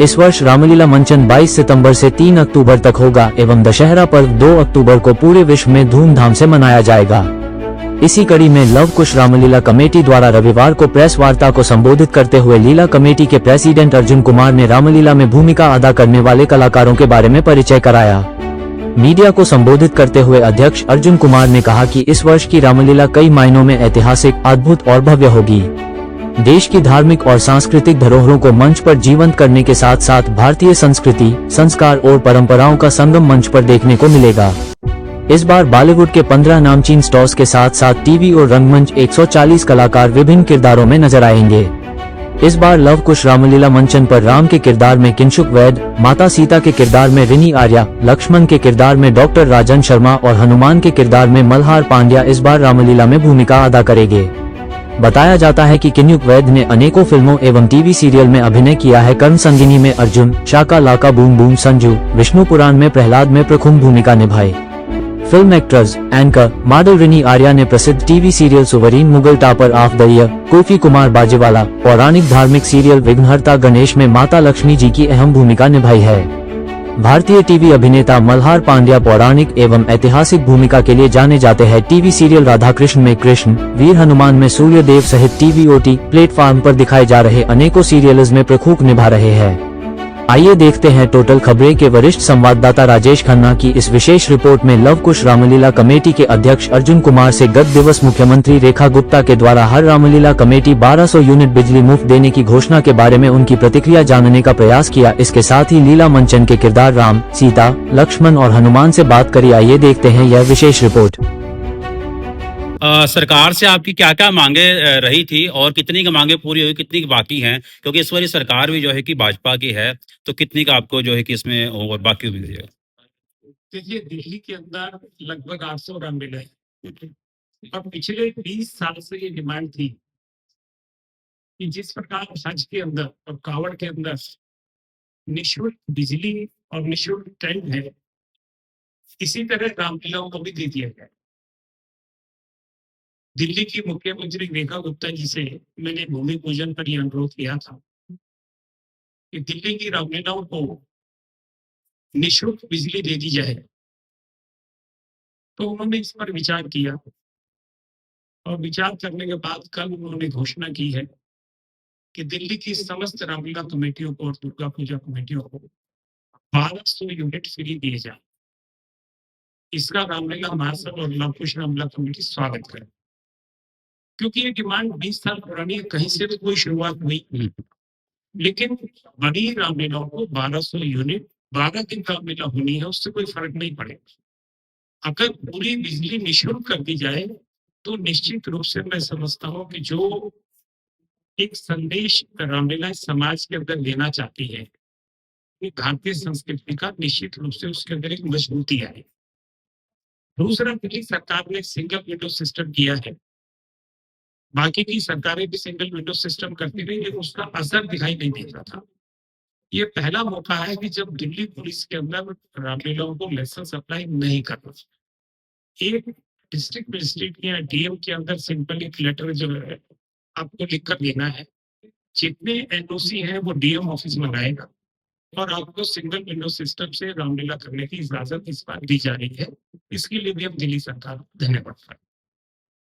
इस वर्ष रामलीला मंचन 22 सितंबर से 3 अक्टूबर तक होगा एवं दशहरा पर्व 2 अक्टूबर को पूरे विश्व में धूमधाम से मनाया जाएगा। इसी कड़ी में लव कुश रामलीला कमेटी द्वारा रविवार को प्रेस वार्ता को संबोधित करते हुए लीला कमेटी के प्रेसिडेंट अर्जुन कुमार ने रामलीला में भूमिका अदा करने वाले कलाकारों के बारे में परिचय कराया। मीडिया को संबोधित करते हुए अध्यक्ष अर्जुन कुमार ने कहा कि इस वर्ष की रामलीला कई मायनों में ऐतिहासिक, अद्भुत और भव्य होगी। देश की धार्मिक और सांस्कृतिक धरोहरों को मंच पर जीवंत करने के साथ साथ भारतीय संस्कृति, संस्कार और परंपराओं का संगम मंच पर देखने को मिलेगा। इस बार बॉलीवुड के 15 नामचीन स्टार्स के साथ साथ टीवी और रंगमंच 140 कलाकार विभिन्न किरदारों में नजर आएंगे। इस बार लव कुश रामलीला मंचन पर राम के किरदार में किंशुक वैद, माता सीता के किरदार में रिनी आर्या, लक्ष्मण के किरदार में डॉक्टर राजन शर्मा और हनुमान के किरदार में मल्हार पांड्या इस बार रामलीला में भूमिका अदा करेंगे। बताया जाता है कि किंशुक वैद ने अनेकों फिल्मों एवं टीवी सीरियल में अभिनय किया है। कर्म संगिनी में अर्जुन, शाका लाका बूम बूम संजू, विष्णु पुराण में प्रहलाद में प्रखुम भूमिका निभाई। Film actress, anchor, model Rini Arya ने प्रसिद्ध TV serial Suvreen Mughal topper of the year, kulfi Kumar Bajewala, पौराणिक धार्मिक सीरियल विघ्नहर्ता गणेश में माता लक्ष्मी जी की अहम भूमिका निभाई है। भारतीय टीवी अभिनेता मल्हार पांड्या पौराणिक एवं ऐतिहासिक भूमिका के लिए जाने जाते हैं। टीवी सीरियल राधा कृष्ण में कृष्ण, वीर हनुमान में सूर्यदेव सहित टीवी ओटी प्लेटफॉर्म पर दिखाए जा रहे अनेकों सीरियल्स में प्रमुख निभा रहे हैं। आइए देखते हैं टोटल खबरें के वरिष्ठ संवाददाता राजेश खन्ना की इस विशेष रिपोर्ट में। लव कुश रामलीला कमेटी के अध्यक्ष अर्जुन कुमार से गत दिवस मुख्यमंत्री रेखा गुप्ता के द्वारा हर रामलीला कमेटी 1200 यूनिट बिजली मुफ्त देने की घोषणा के बारे में उनकी प्रतिक्रिया जानने का प्रयास किया। इसके साथ ही लीला मंचन के किरदार राम, सीता, लक्ष्मण और हनुमान से बात करी। आइए देखते हैं यह विशेष रिपोर्ट। सरकार से आपकी क्या क्या मांगे रही थी और कितनी की मांगे पूरी हुई, कितनी की बाकी हैं? क्योंकि इस बार सरकार भी जो है कि भाजपा की है, तो कितनी का आपको जो है कि इसमें और बाकी उम्मीद है? देखिए, दिल्ली के अंदर लगभग 800 रामलीला है और पिछले 20 साल से ये डिमांड थी कि जिस प्रकार हज के अंदर और कावड़ के अंदर निःशुल्क बिजली और निःशुल्क टेंट है, इसी तरह रामलीलाओं को भी दे दिया गया। दिल्ली की मुख्यमंत्री रेखा गुप्ता जी से मैंने भूमि पूजन पर यह अनुरोध किया था कि दिल्ली की रामलीलाओं को निःशुल्क बिजली दे दी जाए। तो उन्होंने इस पर विचार किया और विचार करने के बाद कल उन्होंने घोषणा की है कि दिल्ली की समस्त रामलीला कमेटियों को और दुर्गा पूजा कमेटियों को 1200 यूनिट फ्री दिए जाए। इसका रामलीला महासभा और लव कुश रामलीला कमेटी स्वागत करे, क्योंकि ये डिमांड 20 साल पुरानी है, कहीं से भी कोई शुरुआत नहीं। लेकिन बड़ी रामलीलाओं को 1200 यूनिट 12 दिन रामलीला होनी है, उससे कोई फर्क नहीं पड़ेगा। अगर पूरी बिजली निःशुल्क कर दी जाए तो निश्चित रूप से मैं समझता हूँ कि जो एक संदेश रामलीला समाज के अंदर देना चाहती है, भारतीय संस्कृति का, निश्चित रूप से उसके अंदर एक मजबूती है। दूसरा, दिल्ली सरकार ने सिंगल विंडो सिस्टम किया है। बाकी की सरकारें भी सिंगल विंडो सिस्टम करती रही, लेकिन उसका असर दिखाई नहीं देता था। ये पहला मौका है कि जब दिल्ली पुलिस के अंदर रामलीलाओं को लाइसेंस अप्लाई नहीं करना, एक डिस्ट्रिक्ट मजिस्ट्रेट या डीएम के अंदर सिंपल एक लेटर जो है आपको लिखकर देना है। जितने एनओसी हैं वो डीएम ऑफिस में लाएगा और आपको सिंगल विंडो सिस्टम से रामलीला करने की इजाजत इस बार दी जा रही है। इसके लिए भी हम दिल्ली सरकार को धन्यवाद करते हैं।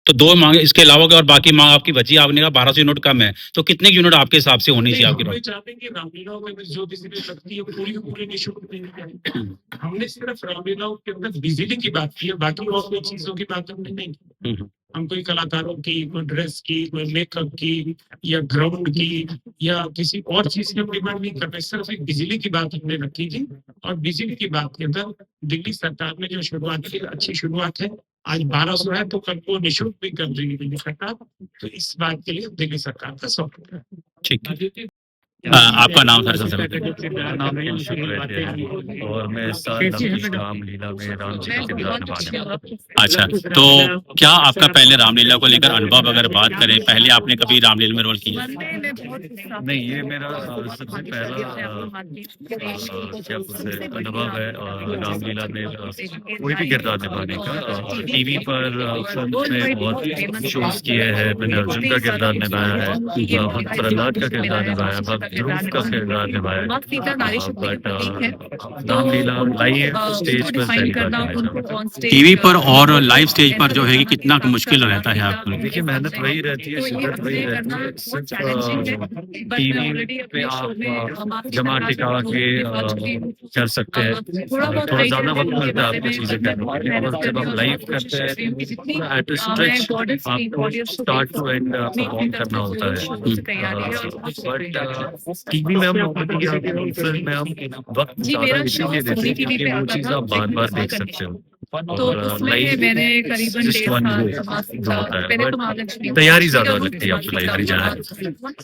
तो दो मांगे, इसके अलावा और बाकी मांग आपकी बची, आपने कहा 1200 यूनिट कम है, तो कितने यूनिट आपके हिसाब से होनी चाहिए आपके पास? चाहते हैं कि रामलीलाओं में जो बिजली लगती है पूरी निःशुल्क देनी चाहिए। हमने सिर्फ रामलीलाओं के अंदर बिजली की बात की है, बाकी और कोई चीजों की बात हमने नहीं की। हम कोई कलाकारों की, कोई ड्रेस की, कोई मेकअप की या ग्राउंड की या किसी और चीज की हम डिमांड नहीं कर रहे, सिर्फ एक बिजली की बात हमने रखी थी। और बिजली की बात के अंदर दिल्ली सरकार ने जो शुरुआत की, अच्छी शुरुआत है। आज 1200 है तो कल को निःशुल्क भी कर देगी दिल्ली सरकार, तो इस बात के लिए दिल्ली सरकार का स्वागत है। ठीक है, आपका नाम सर? नाम है और मैं इस साल रामलीला में राम जी का किरदार निभाने वाला हूं। अच्छा, तो क्या आपका पहले रामलीला को लेकर अनुभव अगर बात करें, पहले आपने कभी रामलीला में रोल किया? नहीं, ये मेरा सबसे पहला अनुभव है रामलीला में कोई भी किरदार निभाने का। टीवी पर फिल्म में बहुत शोज किए हैं, मैंने अर्जुन का किरदार निभाया है, प्रहलाद का किरदार निभाया, भक्त ध्रुव का किरदार निभाया माँ सीता नारी शक्ति के बट प्रतीक है। रामलीला लाइव स्टेज उनको पर डिफाइन पहली बार करना, देखा उनको था। ऑन स्टेज टीवी पर और लाइव स्टेज ऐसा पर जो है कि दिखाना कितना कि मुश्किल आपका रहता है सीता आपको? देखिए मेहनत वही रहती है, तो ये शिद्दत वही अपने रहती करना है। बहुत चैलेंजिंग है, बट मैं टीवी ऑलरेडी पे अपने शो में आप जमा टिका के कर सकते हैं। थोड़ा बहुत थोड़ा idea ज्यादा है वक्त उनके मिलता है बारे आपको में, चीजें मैं करने बहुत के लिए, मेहनत और कर जब रही आप हूँ, लाइव बहुत कोशिश करते कर रही हूँ कि जितनी हैं एट मैं स्ट्रेच goddess की आपको audience को स्टार्ट देख टू एंड सकूं, परफॉर्म मेरी करना तरफ होता से है। शुरू से तैयारी है और बहुत बट टीवी में हम फिल्म में हम वक्त जी, ज्यादा मेरा शो इसीलिए देते सोनी हैं टीवी क्योंकि पे वो आता चीज था आप बार बार देख करने सकते हो। तो और उसमें लाइव मैंने करीबन just 1.5 one साल go सीखा। होता है, पहले तो but महालक्ष्मी तैयारी ज्यादा लगती है आपको लाइव जाना।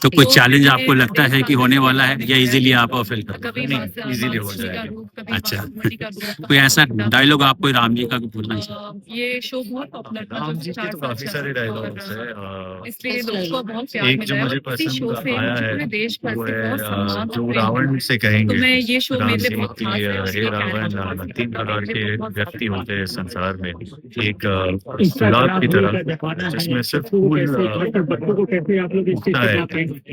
तो कोई चैलेंज आपको लगता है कि होने वाला है या इजीली आप फिल कर कभी नहीं, easily हो माँ का जाएगा। रूप, कभी अच्छा। बांसुरी का रूप, कोई ऐसा डायलॉग आपको राम जी का बोलना चाहिए? ये शो बहुत पॉपुलर था राम जब जी से के 4 तो साल काफी चला सारे और डायलॉग्स है। इसलिए लोगों को बहुत प्यार एक मिला जो है मुझे और इसी शो पसंद से आया मुझे है पूरे देश भर वो से बहुत है सम्मान और जो प्रेम रावण मिला। से तो कहेंगे मैं ये शो राम मेरे लिए जी बहुत की खास है, हे उसके रावण कैरेक्टर तीन प्रकार के बहुत व्यक्ति ज्यादा होते हैं संसार में। एक गुलाब की तरह जिसमें सिर्फ फूल उगता है,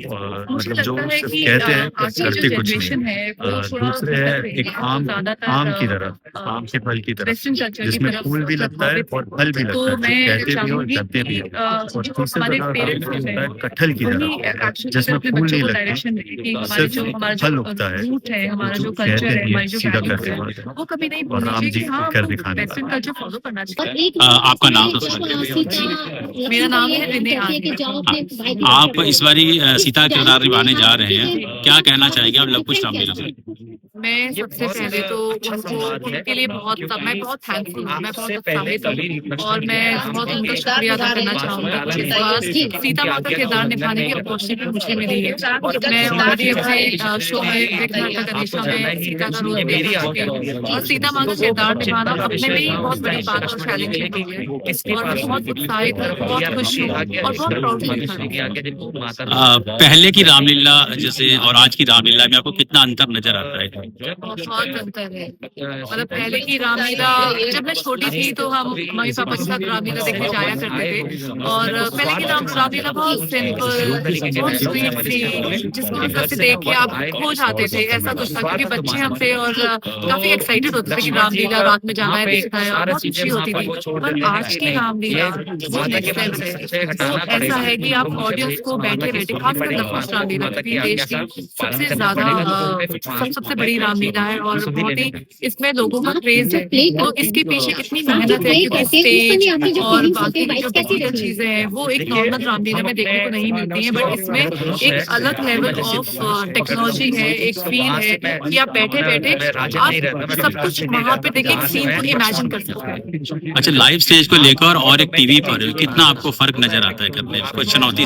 और मुझे मतलब जो लगता है सिर्फ कि कहते हैं पर आज की जो करते कुछ नहीं जनरेशन है वो थोड़ा दूसरे है एक आम की तरह, आम के फल की तरह वेस्टर्न कल्चर की जिसमें तरफ फूल भी लगता है और फल भी तो लगता है, मैं जो कहते भी हो और चाहूंगी करते भी कि हो। और जो तीसरे हमारे प्रकार का पेरेंट्स फूल होते होता है हैं कटहल की वही तरह एक्चुअली जिसमें अपने फूल बच्चों नहीं को लगते, डायरेक्शन दें कि सिर्फ हमारा फल जो उगता है, रूट है, हमारा जो कहते कल्चर है, भी हमारी है जो सीधा वैल्यूज करके है बात है। वो कभी नहीं और भूलनी राम चाहिए जी कि हाँ कर हम दिखाने वेस्टर्न कल्चर फॉलो करना और चाहिए। एक आपका नाम जब सीता मेरा नाम है कहती विनय है कि आर्य। जाओ अपने भाई की आप रक्षा इस करो। बारी सीता इस किरदार डायलॉग निभाने में जा आप रहे हैं, देखिए, क्या कहना आप चाहेंगे आप उसको लव कुश defend रामलीला कैसे में? मैं सबसे पहले तो उनको उनके लिए बहुत मैं बहुत थैंकफुल हूँ, मैं बहुत उत्साहित हूँ और मैं बहुत उनका शुक्रिया अदा करना चाहूंगा कि इस बार सीता माँ का किरदार निभाने की अपॉर्चुनिटी मुझे मिली है। मैं ऑलरेडी अपने शो में विघ्नहर्ता गणेशा में सीता का रोल प्ले कर चुकी हूँ और सीता माँ का किरदार निभाना अपने में ही बहुत बड़ी बात और चैलेंजिंग होती है और मैं बहुत उत्साहित हूँ, बहुत खुश हूँ और बहुत प्राउड फील कर रही हूँ। पहले की रामलीला जैसे और आज की रामलीला में आपको कितना अंतर नजर आता है? बहुत अंतर है। मतलब पहले की रामलीला जब मैं छोटी थी तो हम मम्मी पापा के साथ रामलीला देखने जाया करते थे और पहले की रामलीला बहुत सिंपल, बहुत स्वीट थी, जिसको मतलब से देख के आप खो जाते थे, ऐसा कुछ था क्योंकि बच्चे हम थे और काफी एक्साइटेड होते थे कि रामलीला रात में जाना है, देखना है, और बहुत खुशी होती थी। पर आज की रामलीला वो नेक्स्ट लेवल है। तो ऐसा है कि आप ऑडियंस को बैठे बैठे खासकर लव कुश रामलीला क्योंकि देश की सबसे ज्यादा सबसे बड़ी रामलीला है और बहुत ही इसमें लोगों का क्रेज है। तो इसके पीछे इतनी मेहनत है क्योंकि स्टेज और बाकी की जो टेक्निकल चीजें हैं वो एक नॉर्मल रामलीला में देखने को नहीं मिलती हैं, बट इसमें एक अलग लेवल ऑफ टेक्नोलॉजी है, एक फील है कि आप बैठे बैठे आप सब कुछ वहां पे देखे एक सीन को इमेजिन कर सकते हैं। अच्छा, लाइव स्टेज को लेकर और एक टीवी पर कितना आपको फर्क नजर आता है करने में, कोई चुनौती?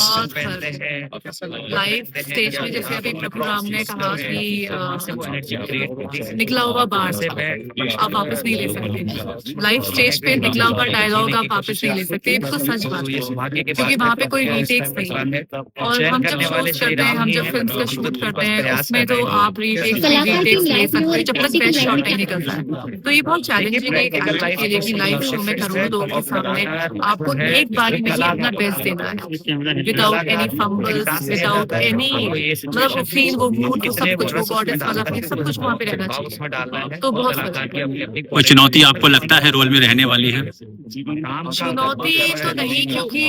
लाइव स्टेज में जैसे अभी प्रभु राम ने कहा कि निकला हुआ बाण आप वापस नहीं ले सकते, लाइव स्टेज पे निकला हुआ डायलॉग आप वापस नहीं ले सकते, तो सच बात है क्योंकि वहाँ पे कोई रीटेक्स नहीं है। और हम जब शोज करते हैं, हम जब फिल्म का शूट करते हैं उसमें तो आप रीटेक्स ले सकते हैं जब तक बेस्ट शॉट नहीं निकलता है। तो ये बहुत चैलेंजिंग है एक एक्टर के लिए कि लाइव शो में करोड़ों लोगों के सामने आपको एक बारी में ही अपना बेस्ट देना है without any fumbles, without any मतलब फील वो मूड वो सब कुछ वो गॉडेस वाला फील सब कुछ वहाँ पे रहना चाहिए। तो बहुत कोई चुनौती आपको लगता है रोल में रहने वाली है? चुनौती तो नहीं क्योंकि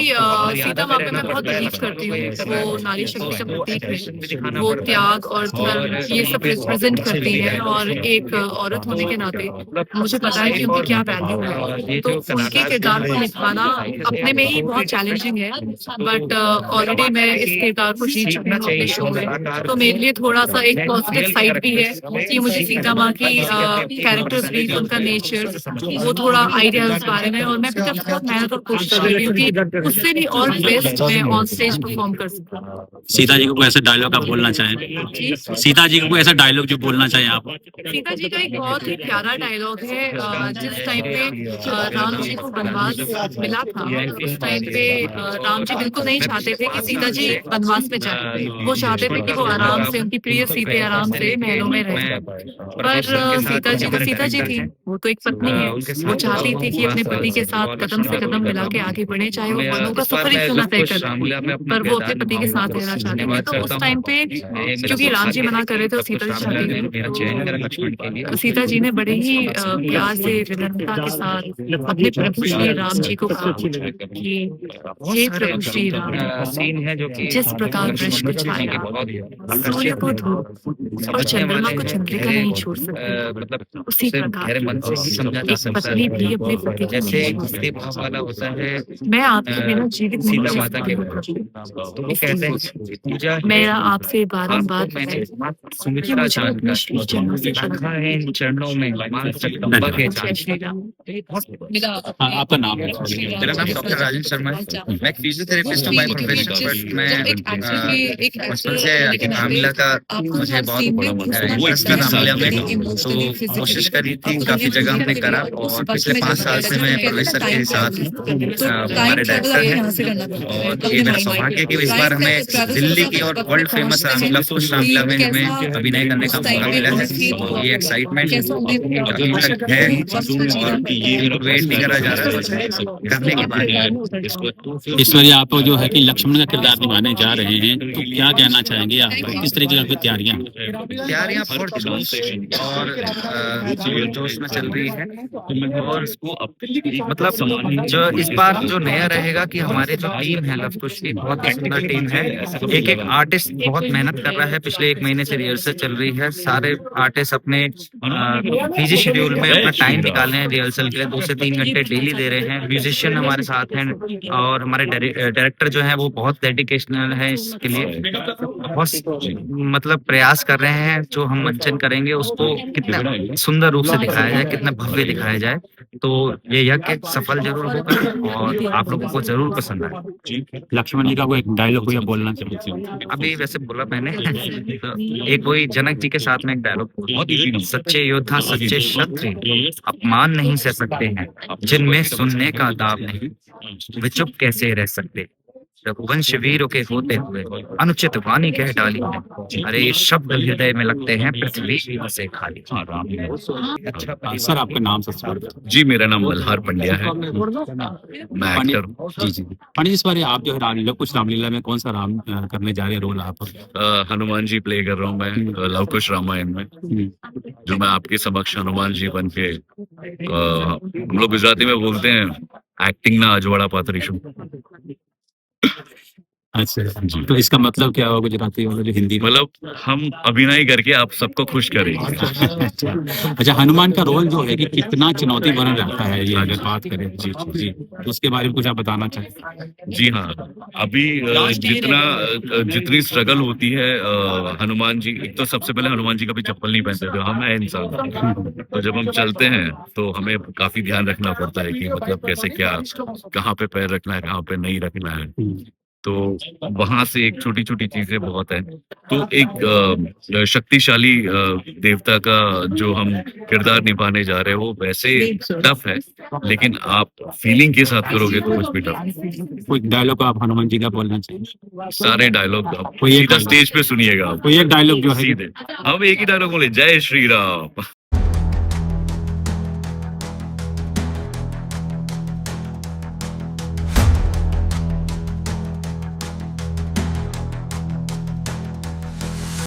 सीता माँ पे मैं बहुत बिलीव करती हूँ, वो नारी शक्ति का प्रतीक है, वो त्याग और धर्म ये सब रिप्रेजेंट करती है और एक औरत होने के नाते मुझे पता है कि उनकी क्या वैल्यू है। तो उनके किरदार को निभाना अपने में ही बहुत चैलेंजिंग है, बट ऑलरेडी मैं इस किरदार को जी चुकी हूँ अपने शो में, तो मेरे लिए थोड़ा सा एक पॉजिटिव साइड भी है कि मुझे सीता माँ की कैरेक्टर्स भी, उनका नेचर वो थोड़ा आइडिया उस बारे में, और मैं भी बहुत मेहनत और कोशिश कर रही हूँ कि उससे भी और बेस्ट मैं ऑन स्टेज परफॉर्म कर सकूँ। सीता जी को कोई ऐसा डायलॉग आप बोलना चाहें? सीता जी को कोई ऐसा डायलॉग जो बोलना चाहें आप? सीता जी का एक बहुत ही प्यारा डायलॉग है जिस जिस टाइम पे राम जी को वनवास मिला था, उस टाइम पे राम जी बिल्कुल नहीं चाहते थे कि सीता जी वनवास में जाए। वो चाहते थे कि वो आराम से, उनकी प्रिय सीते आराम से महलों में रहे। पर सीता जी तो सीता जी थी, वो तो एक पत्नी है। वो चाहती थी कि अपने पति के साथ कदम से कदम मिला के आगे बढ़े, चाहे वो वनों का सफर ही क्यों ना तय कर, पर वो अपने पति के साथ रहना चाहती थी। तो उस टाइम पे क्योंकि राम जी मना कर रहे थे और सीता जी चाहती थी, तो सीता जी ने बड़े ही प्यार से, विनम्रता के साथ अपने प्रभु श्री राम जी को कहा कि हे प्रभु श्री राम, जिस प्रकार वृक्ष को छाया, सूर्य को धूप और चंद्रमा को चंद्रिका नहीं छोड़ सकती, उसी प्रकार एक पत्नी भी अपने पति को नहीं छोड़ सकती। मैं आपके बिना जीवित नहीं रह सकती हूँ प्रभु। इसलिए मेरा आपसे बारंबार है कि मुझे अपने श्री चरणों से चरणों में जय श्री राम। हाँ, आपका नाम है? मेरा नाम डॉक्टर राजेंद्र शर्मा है। मैं एक फिजियोथेरेपिस्ट हूँ बाय प्रोफेशन, बट मैं बचपन से रामलीला का मुझे बहुत इंटरेस्ट था रामलीला में, तो कोशिश करी थी, काफी जगह हमने करा, और पिछले 5 साल से मैं प्रवेश सर के साथ हमारे डायरेक्टर हैं, और ये मेरा सौभाग्य है कि इस बार हमें दिल्ली की और वर्ल्ड फेमस रामलीला कुछ रामलीला में हमें अभिनय करने का मौका मिला है। तो ये एक्साइटमेंट अभी तक है और ये वेट नहीं करा जा रहा है करने के बाद। ईश्वरी, आप जो है कि लक्ष्मण का किरदार निभाने जा रहे हैं, तो क्या कहना चाहेंगे आप? किस तरीके की तैयारियां? तैयारियां बहुत जोश और जोश में चल रही है, और मतलब जो इस बार जो नया रहेगा कि हमारे जो टीम है लव कुश की, बहुत ही सुंदर टीम है। एक एक आर्टिस्ट बहुत मेहनत कर रहा है, पिछले 1 महीने से रिहर्सल चल रही है। सारे आर्टिस्ट अपने बिजी शेड्यूल में अपना टाइम निकाल रहे हैं रिहर्सल के लिए, 2 से 3 घंटे डेली दे रहे हैं। म्यूजिशियन हमारे साथ हैं, और हमारे डायरेक्टर जो है वो बहुत डेडिकेशनल है इसके लिए, बहुत मतलब प्रयास कर रहे हैं जो हम मंचन करेंगे उसको कितना सुंदर रूप से दिखाया जाए, कितना भव्य दिखाया जाए। तो ये यज्ञ सफल जरूर होगा और आप लोगों को जरूर पसंद आए। लक्ष्मण जी का कोई डायलॉग कोई बोलना चाहते हैं? अभी वैसे बोला मैंने तो एक वही जनक जी के साथ में एक डायलॉग, सच्चे योद्धा सच्चे क्षत्रिय अपमान नहीं सह सकते हैं, जिनमें सुनने का दाव नहीं, वे चुप कैसे रह सकते। रघुवंश वीरों के होते हुए अनुचित वाणी कह डाली है, अरे ये शब्द हृदय में लगते हैं पृथ्वी से खाली। सर, आपका नाम सर? जी, मेरा नाम मल्हार पंड्या है, मैं एक्टर हूँ। जी। पंडित जी, इस बार आप जो है लव कुश रामलीला में कौन सा राम करने जा रहे हैं रोल आप? हनुमान जी प्ले कर रहा हूँ मैं लव कुश रामायण में, जो मैं आपके समक्ष हनुमान जी बन के, हम लोग गुजराती में बोलते हैं एक्टिंग ना अजवाड़ा पातरीशु। अच्छा जी, तो इसका मतलब क्या हुआ गुजराती वाला जो हिंदी में? मतलब हम अभिनय करके आप सबको खुश करेंगे। अच्छा, हनुमान का रोल जो है कि कितना चुनौती भरा रहता है ये, अगर बात करें जी, तो उसके बारे में कुछ आप बताना चाहें? जी हाँ, अभी जितनी स्ट्रगल होती है हनुमान जी, एक तो सबसे पहले हनुमान जी कभी चप्पल नहीं पहनते थे, हम है इंसान, तो जब हम चलते हैं तो हमें काफी ध्यान रखना पड़ता है कि मतलब कैसे क्या, कहाँ पे पैर रखना है, कहाँ पे नहीं रखना है। तो वहां से एक छोटी छोटी चीजें बहुत है। तो एक शक्तिशाली देवता का जो हम किरदार निभाने जा रहे हैं वो वैसे टफ है, लेकिन आप फीलिंग के साथ करोगे तो कुछ भी टफ। कोई डायलॉग आप हनुमान जी का बोलना चाहिए? सारे डायलॉग आप कोई एक सीधा स्टेज पे सुनिएगा। कोई एक डायलॉग जो है सीधे हम एक ही डायलॉग बोले, जय श्री राम।